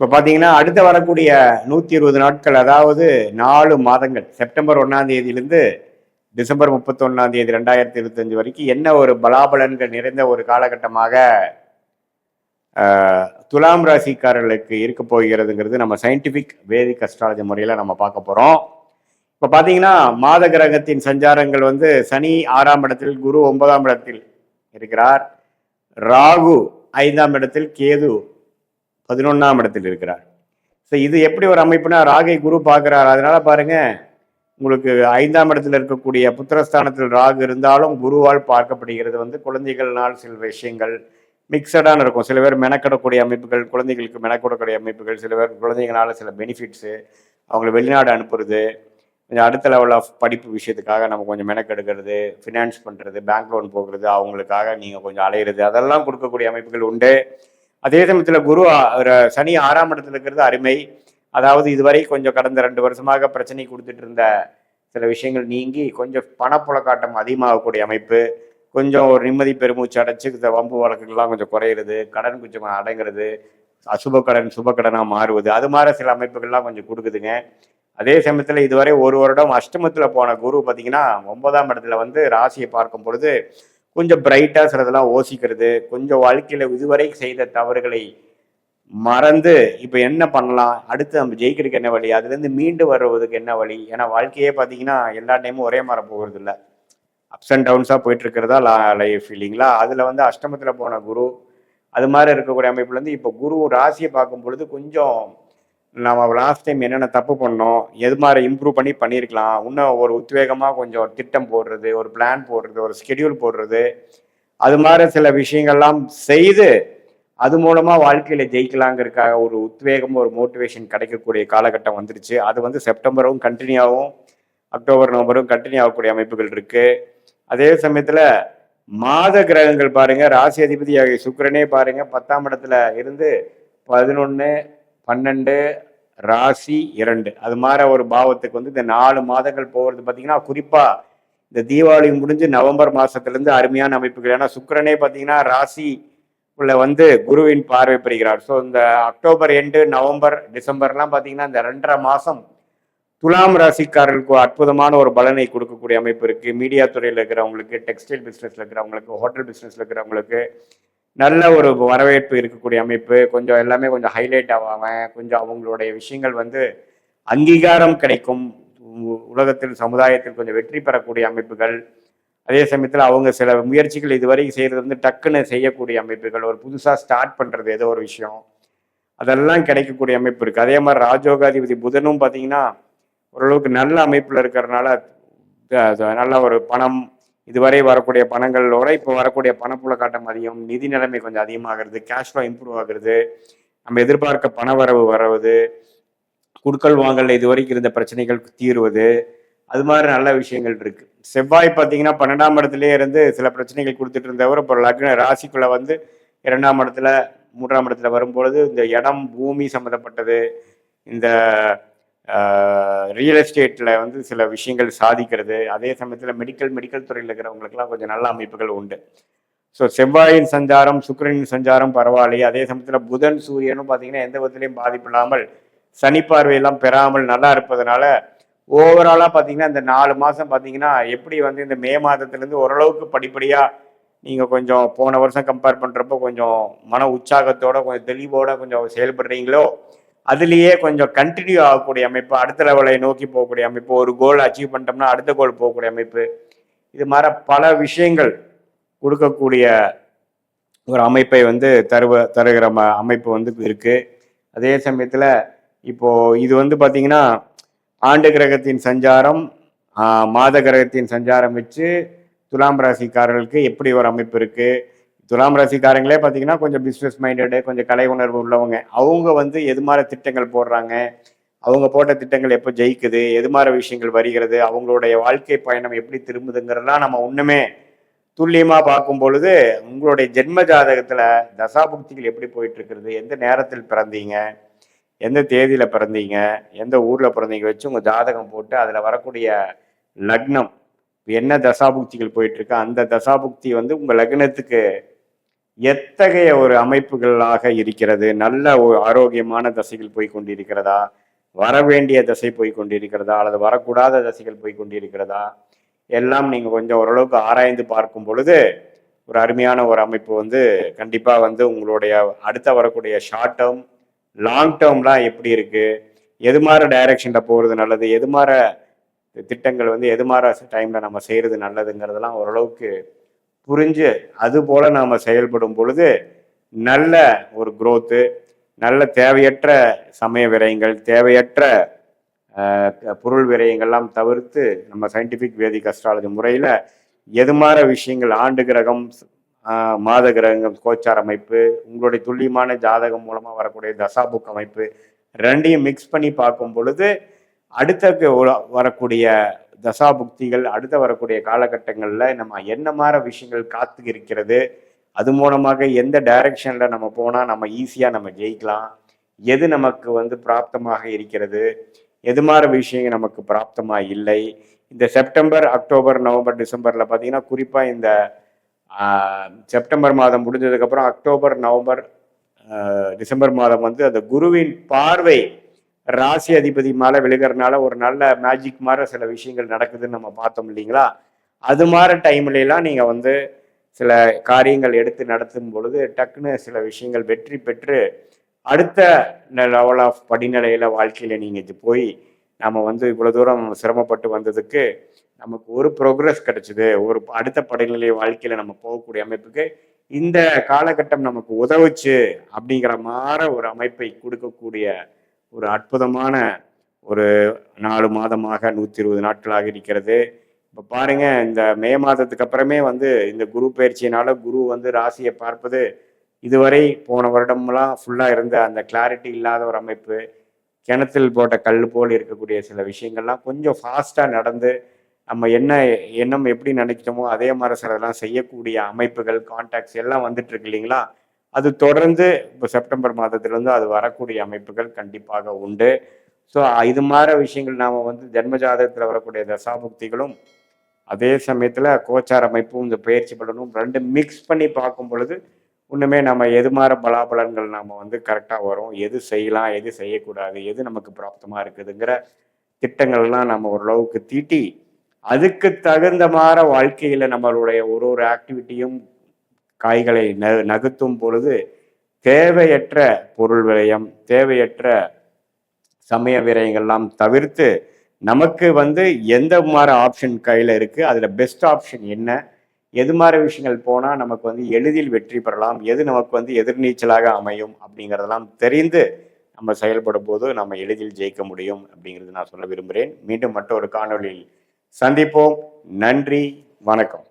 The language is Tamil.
இப்போ பார்த்தீங்கன்னா அடுத்த வரக்கூடிய 120 நாட்கள், அதாவது 4 மாதங்கள், செப்டம்பர் 1ஆம் தேதியிலிருந்து டிசம்பர் 31ஆம் தேதி 2025 வரைக்கும் என்ன ஒரு பலாபலன்கள் நிறைந்த ஒரு காலகட்டமாக துலாம் ராசிக்காரர்களுக்கு இருக்க போகிறதுங்கிறது நம்ம சயின்டிஃபிக் வேதிக் அஸ்ட்ராலஜி முறையில் நம்ம பார்க்க போகிறோம். இப்போ பார்த்தீங்கன்னா மாத கிரகத்தின் சஞ்சாரங்கள் வந்து சனி 6ஆம் இடத்தில், குரு 9ஆம் இடத்தில் இருக்கிறார், ராகு 5ஆம் இடத்தில், கேது 11ஆம் இடத்தில் இருக்கிறார். ஸோ இது எப்படி ஒரு அமைப்புனா, ராகை குரு பார்க்குறார். அதனால பாருங்க, உங்களுக்கு 5ஆம் இடத்துல இருக்கக்கூடிய புத்திரஸ்தானத்தில் ராகு இருந்தாலும் குருவால் பார்க்கப்படுகிறது. வந்து குழந்தைகள்னால் சில விஷயங்கள் மிக்சடான இருக்கும். சில பேர் மெனக்கிடக்கூடிய அமைப்புகள், குழந்தைகளுக்கு மெனக்கிடக்கூடிய அமைப்புகள், சில பேர் குழந்தைங்களால சில பெனிஃபிட்ஸு, அவங்களை வெளிநாடு அனுப்புறது, கொஞ்சம் அடுத்த லெவல் ஆஃப் படிப்பு விஷயத்துக்காக நம்ம கொஞ்சம் மெனக்கெடுக்கிறது, ஃபினான்ஸ் பண்ணுறது, பேங்க் லோன் போகிறது, அவங்களுக்காக நீங்கள் கொஞ்சம் அலையிறது, அதெல்லாம் கொடுக்கக்கூடிய அமைப்புகள் உண்டு. அதே சமயத்தில் குரு சனி 6ஆம் இடத்துல இருக்கிறது அருமை. அதாவது இதுவரை கொஞ்சம் கடந்த 2 வருஷமாக பிரச்சனை கொடுத்துட்டு இருந்த சில விஷயங்கள் நீங்கி கொஞ்சம் பணப்புழக்காட்டம் அதிகமாகக்கூடிய அமைப்பு, கொஞ்சம் ஒரு நிம்மதி பெருமூச்சு அடைச்சு இந்த வம்பு வழக்குகள்லாம் கொஞ்சம் குறையிறது, கடன் கொஞ்சம் அடங்குறது, அசுப கடன் சுப கடனாக மாறுவது, அது மாதிரி சில அமைப்புகள்லாம் கொஞ்சம் கொடுக்குதுங்க. அதே சமயத்தில் இதுவரை 1 வருடம் அஷ்டமத்தில் போன குரு பார்த்தீங்கன்னா 9ஆம் இடத்துல வந்து ராசியை பார்க்கும் பொழுது கொஞ்சம் பிரைட்டாக சிலதெல்லாம் யோசிக்கிறது, கொஞ்சம் வாழ்க்கையில் இதுவரை செய்த தவறுகளை மறந்து இப்போ என்ன பண்ணலாம், அடுத்து நம்ம ஜெயிக்கிறதுக்கு என்ன வழி, அதுலேருந்து மீண்டு வருவதுக்கு என்ன வழி. ஏன்னா வாழ்க்கையே பார்த்தீங்கன்னா எல்லா டைமும் ஒரே மாதிரி போகிறது இல்லை, அப்ஸ் அண்ட் டவுன்ஸாக போயிட்டு இருக்கிறதா லைஃப் இல்லைங்களா. அதில் வந்து அஷ்டமத்தில் போன குரு அது மாதிரி இருக்கக்கூடிய அமைப்புலேருந்து இப்போ குரு ராசியை பார்க்கும் பொழுது கொஞ்சம் நம்ம லாஸ்ட் டைம் என்னென்ன தப்பு பண்ணோம், எது மாதிரி இம்ப்ரூவ் பண்ணியிருக்கலாம், இன்னும் ஒரு உத்வேகமாக கொஞ்சம் திட்டம் போடுறது, ஒரு பிளான் போடுறது, ஒரு ஸ்கெடியூல் போடுறது, அது மாதிரி சில விஷயங்கள்லாம் செய்து அது மூலமாக வாழ்க்கையில் ஜெயிக்கலாங்கிறதுக்காக ஒரு உத்வேகம், ஒரு மோட்டிவேஷன் கிடைக்கக்கூடிய காலகட்டம் வந்துருச்சு. அது வந்து செப்டம்பரும் கண்டினியூ ஆகும், அக்டோபர் நவம்பரும் கண்டினியூ ஆகக்கூடிய அமைப்புகள் இருக்குது. அதே சமயத்தில் மாத கிரகங்கள் பாருங்க, ராசி அதிபதி சுக்கிரனே பாருங்க 10ஆம் இடத்துல இருந்து 11, 12, ராசி 2 அது மாதிரி ஒரு பாவத்துக்கு வந்து இந்த 4 மாதங்கள் போகிறது பார்த்தீங்கன்னா, குறிப்பாக இந்த தீபாவளி முடிஞ்சு நவம்பர் மாதத்துலேருந்து அருமையான அமைப்புகள். ஏன்னா சுக்கிரனே பார்த்தீங்கன்னா ராசி உள்ள வந்து குருவின் பார்வை பெறுகிறார். ஸோ இந்த அக்டோபர் எண்டு, நவம்பர், டிசம்பர்லாம் பார்த்தீங்கன்னா இந்த 2.5 மாதம் துலாம் ராசிக்காரர்களுக்கு அற்புதமான ஒரு பலனை கொடுக்கக்கூடிய அமைப்பு இருக்குது. மீடியா துறையில் இருக்கிறவங்களுக்கு, டெக்ஸ்டைல் பிஸ்னஸில் இருக்கிறவங்களுக்கு, ஹோட்டல் பிஸ்னஸில் இருக்கிறவங்களுக்கு நல்ல ஒரு வரவேற்பு இருக்கக்கூடிய அமைப்பு. கொஞ்சம் எல்லாமே கொஞ்சம் ஹைலைட் ஆவாங்க, கொஞ்சம் அவங்களுடைய விஷயங்கள் வந்து அங்கீகாரம் கிடைக்கும், உலகத்தில் சமுதாயத்தில் கொஞ்சம் வெற்றி பெறக்கூடிய அமைப்புகள். அதே சமயத்தில் அவங்க சில முயற்சிகள் இதுவரை செய்கிறது வந்து டக்குன்னு செய்யக்கூடிய அமைப்புகள், ஒரு புதுசாக ஸ்டார்ட் பண்ணுறது ஏதோ ஒரு விஷயம், அதெல்லாம் கிடைக்கக்கூடிய அமைப்பு இருக்குது. அதே மாதிரி ராஜோகாதிபதி புதனும் பார்த்தீங்கன்னா ஓரளவுக்கு நல்ல அமைப்பில் இருக்கிறதுனால நல்ல ஒரு பணம், இதுவரை வரக்கூடிய பணங்களோட இப்போ வரக்கூடிய பணப்புழக்காட்டம் அதிகம், நிதி நிலைமை கொஞ்சம் அதிகமாகிறது, கேஷ் ஃப்ளோ இம்ப்ரூவ் ஆகுறது, நம்ம எதிர்பார்க்க பண வரவு வருவது, குடுக்கல் வாங்கல இதுவரைக்கும் இருந்த பிரச்சனைகள் தீர்வது, அது மாதிரி நல்ல விஷயங்கள் இருக்கு. செவ்வாய் பார்த்தீங்கன்னா 12ஆம் இடத்துலேயே இருந்து சில பிரச்சனைகள் கொடுத்துட்டு இருந்தவர் இப்போ லக்ன ராசிக்குள்ள வந்து 2ஆம் இடத்துல 3ஆம் இடத்துல வரும்பொழுது இந்த இடம் பூமி சம்மந்தப்பட்டது, இந்த ரியல் எஸ்டேட்டில் வந்து சில விஷயங்கள் சாதிக்கிறது, அதே சமயத்தில் மெடிக்கல் துறையில் இருக்கிறவங்களுக்குலாம் கொஞ்சம் நல்ல அமைப்புகள் உண்டு. ஸோ செவ்வாயின் சஞ்சாரம், சுக்கிரனின் சஞ்சாரம் பரவாயில்லையே. அதே சமயத்தில் புதன் சூரியனும் பார்த்தீங்கன்னா எந்த விதத்திலையும் பாதிப்பு இல்லாமல், சனி பார்வையெல்லாம் பெறாமல் நல்லா இருப்பதனால ஓவராலாக பார்த்தீங்கன்னா இந்த 4 மாதம் பார்த்தீங்கன்னா எப்படி வந்து இந்த மே மாதத்துலேருந்து ஓரளவுக்கு படிப்படியாக நீங்கள் கொஞ்சம் போன வருஷம் கம்பேர் பண்ணுறப்போ கொஞ்சம் மன உற்சாகத்தோட கொஞ்சம் தெளிவோட கொஞ்சம் செயல்படுறீங்களோ, அதுலேயே கொஞ்சம் கண்டினியூ ஆகக்கூடிய அமைப்பு, அடுத்த லெவலை நோக்கி போகக்கூடிய அமைப்பு, ஒரு கோல் அச்சீவ் பண்ணிட்டோம்னா அடுத்த கோல் போகக்கூடிய அமைப்பு, இது மாதிரி பல விஷயங்கள் கொடுக்கக்கூடிய ஒரு அமைப்பை வந்து தருகிற அமைப்பு வந்து இருக்கு. அதே சமயத்தில் இப்போ இது வந்து பார்த்தீங்கன்னா ஆண்டு கிரகத்தின் சஞ்சாரம், மாத கிரகத்தின் சஞ்சாரம் வச்சு துலாம் ராசிக்காரர்களுக்கு எப்படி ஒரு அமைப்பு இருக்கு. துலாம் ராசிக்காரங்களே பார்த்தீங்கன்னா கொஞ்சம் பிஸ்னஸ் மைண்டடு, கொஞ்சம் கலை உணர்வு உள்ளவங்க, அவங்க வந்து எது மாதிரி திட்டங்கள் போடுறாங்க, அவங்க போட்ட திட்டங்கள் எப்போ ஜெயிக்குது, எது மாதிரி விஷயங்கள் வருகிறது, அவங்களுடைய வாழ்க்கை பயணம் எப்படி திரும்புதுங்கிறதெல்லாம் நம்ம ஒன்றுமே துல்லியமாக பார்க்கும் பொழுது உங்களுடைய ஜென்ம ஜாதகத்தில் தசாபுக்திகள் எப்படி போயிட்டு இருக்கிறது, எந்த நேரத்தில் பிறந்தீங்க, எந்த தேதியில் பிறந்தீங்க, எந்த ஊரில் பிறந்தீங்க வச்சு உங்கள் ஜாதகம் போட்டு அதில் வரக்கூடிய லக்னம் என்ன தசாபுக்திகள் போயிட்டுருக்கு, அந்த தசாபுக்தி வந்து உங்கள் லக்னத்துக்கு எத்தகைய ஒரு அமைப்புகளாக இருக்கிறது, நல்ல ஒரு ஆரோக்கியமான தசைகள் போய் கொண்டிருக்கிறதா, வரவேண்டிய தசை போய் கொண்டிருக்கிறதா, அல்லது வரக்கூடாத தசைகள் போய் கொண்டிருக்கிறதா, எல்லாம் நீங்க கொஞ்சம் ஓரளவுக்கு ஆராய்ந்து பார்க்கும் பொழுது ஒரு அருமையான ஒரு அமைப்பு வந்து கண்டிப்பா வந்து உங்களுடைய அடுத்த வரக்கூடிய ஷார்ட் டேர்ம் லாங் டேர்ம்லாம் எப்படி இருக்கு, எது மாதிரி டைரக்ஷன்ல போறது நல்லது, எது மாதிரி திட்டங்கள் வந்து எது மாதிரி டைம்ல நம்ம செய்யறது நல்லதுங்கிறதெல்லாம் ஓரளவுக்கு புரிஞ்சு அது போல நாம செயல்படும் பொழுது நல்ல ஒரு growth, நல்ல தேவையற்ற சமய விரயங்கள், தேவையற்ற பொருள் விரயங்கள்லாம் தவிர்த்து நம்ம சயின்டிஃபிக் வேதிக் அஸ்ட்ராலஜி முறையில் எது மாதிரி விஷயங்கள் ஆண்டு கிரகம், மாத கிரகம், கோச்சார் அமைப்பு, உங்களுடைய துல்லியமான ஜாதகம் மூலமாக வரக்கூடிய தசாபுக் அமைப்பு ரெண்டையும் மிக்ஸ் பண்ணி பார்க்கும் பொழுது அடுத்த வரக்கூடிய தசாபுக்திகள், அடுத்த வரக்கூடிய காலகட்டங்களில் நம்ம என்ன மாதிரி விஷயங்கள் காத்து இருக்கிறது, அது மூலமாக எந்த டைரக்ஷனில் நம்ம போனால் நம்ம ஈஸியாக நம்ம ஜெயிக்கலாம், எது நமக்கு வந்து பிராப்தமாக இருக்கிறது, எது மாதிரி விஷயங்கள் நமக்கு பிராப்தமாக இல்லை. இந்த செப்டம்பர், அக்டோபர், நவம்பர், டிசம்பரில் பார்த்தீங்கன்னா குறிப்பாக இந்த செப்டம்பர் மாதம் முடிஞ்சதுக்கப்புறம் அக்டோபர், நவம்பர், டிசம்பர் மாதம் வந்து அந்த குருவின் பார்வை ராசி அதிபதி மேலே விழுகிறதுனால ஒரு நல்ல மேஜிக் மாதிரி சில விஷயங்கள் நடக்குதுன்னு நம்ம பார்த்தோம் இல்லைங்களா. அது மாதிரி டைம்லாம் நீங்கள் வந்து சில காரியங்கள் எடுத்து நடத்தும் பொழுது டக்குன்னு சில விஷயங்கள் வெற்றி பெற்று அடுத்த லெவல் ஆஃப் படிநிலையில் வாழ்க்கையில் நீங்கள் போய் நம்ம வந்து இவ்வளோ தூரம் சிரமப்பட்டு வந்ததுக்கு நமக்கு ஒரு ப்ரோக்ரஸ் கிடைச்சிது, ஒரு அடுத்த படிநிலை வாழ்க்கையில் நம்ம போகக்கூடிய அமைப்புக்கு இந்த காலகட்டம் நமக்கு உதவுச்சு அப்படிங்கிற மாதிரி ஒரு அமைப்பை கொடுக்கக்கூடிய ஒரு அற்புதமான ஒரு 4 மாதமாக 120 நாட்களாக இருக்கிறது. இப்போ பாருங்க, இந்த மே மாதத்துக்கு அப்புறமே வந்து இந்த குரு பயிற்சியினால குரு வந்து ராசியை பார்ப்பது இதுவரை போன வருடம்லாம் ஃபுல்லாக இருந்த அந்த கிளாரிட்டி இல்லாத ஒரு அமைப்பு, கிணத்தில் போட்ட கல் போல் இருக்கக்கூடிய சில விஷயங்கள்லாம் கொஞ்சம் ஃபாஸ்ட்டாக நடந்து நம்ம எண்ணம் எப்படி நினைக்கிறோமோ அதே மாதிரி சிலதெல்லாம் செய்யக்கூடிய அமைப்புகள், கான்டாக்ட்ஸ் எல்லாம் வந்துட்டு இருக்கு இல்லைங்களா. அது தொடர்ந்து இப்போ செப்டம்பர் மாதத்திலிருந்து அது வரக்கூடிய அமைப்புகள் கண்டிப்பாக உண்டு. ஸோ இது மாதிரி விஷயங்கள் நாம் வந்து ஜென்ம ஜாதகத்தில் வரக்கூடிய தசாபுக்திகளும் அதே சமயத்தில் கோச்சார அமைப்பும் இந்த பயிற்சி பலனும் ரெண்டு மிக்ஸ் பண்ணி பார்க்கும் பொழுது இன்னுமே நம்ம எது மாதிரி பலாபலன்கள் நாம் வந்து கரெக்டாக வரும், எது செய்யலாம், எது செய்யக்கூடாது, எது நமக்கு பிராப்தமாக இருக்குதுங்கிற திட்டங்கள்லாம் நம்ம ஓரளவுக்கு தீட்டி அதுக்கு தகுந்த மாதிரி வாழ்க்கையில் நம்மளுடைய ஒரு ஆக்டிவிட்டியும் காய்களை நகர்த்தும் பொழுது தேவையற்ற பொருள் விரயம், தேவையற்ற சமய விரயங்கள்லாம் தவிர்த்து நமக்கு வந்து எந்த மாதிரி ஆப்ஷன் கையில் இருக்குது, அதில் பெஸ்ட் ஆப்ஷன் என்ன, எது மாதிரி விஷயங்கள் போனால் நமக்கு வந்து எளிதில் வெற்றி பெறலாம், எது நமக்கு வந்து எதிர்நீச்சலாக அமையும் அப்படிங்கிறதெல்லாம் தெரிந்து நம்ம செயல்படும் போது நம்ம எளிதில் ஜெயிக்க முடியும் அப்படிங்கிறது நான் சொல்ல விரும்புகிறேன். மீண்டும் மற்றொரு காணொலியில் சந்திப்போம். நன்றி, வணக்கம்.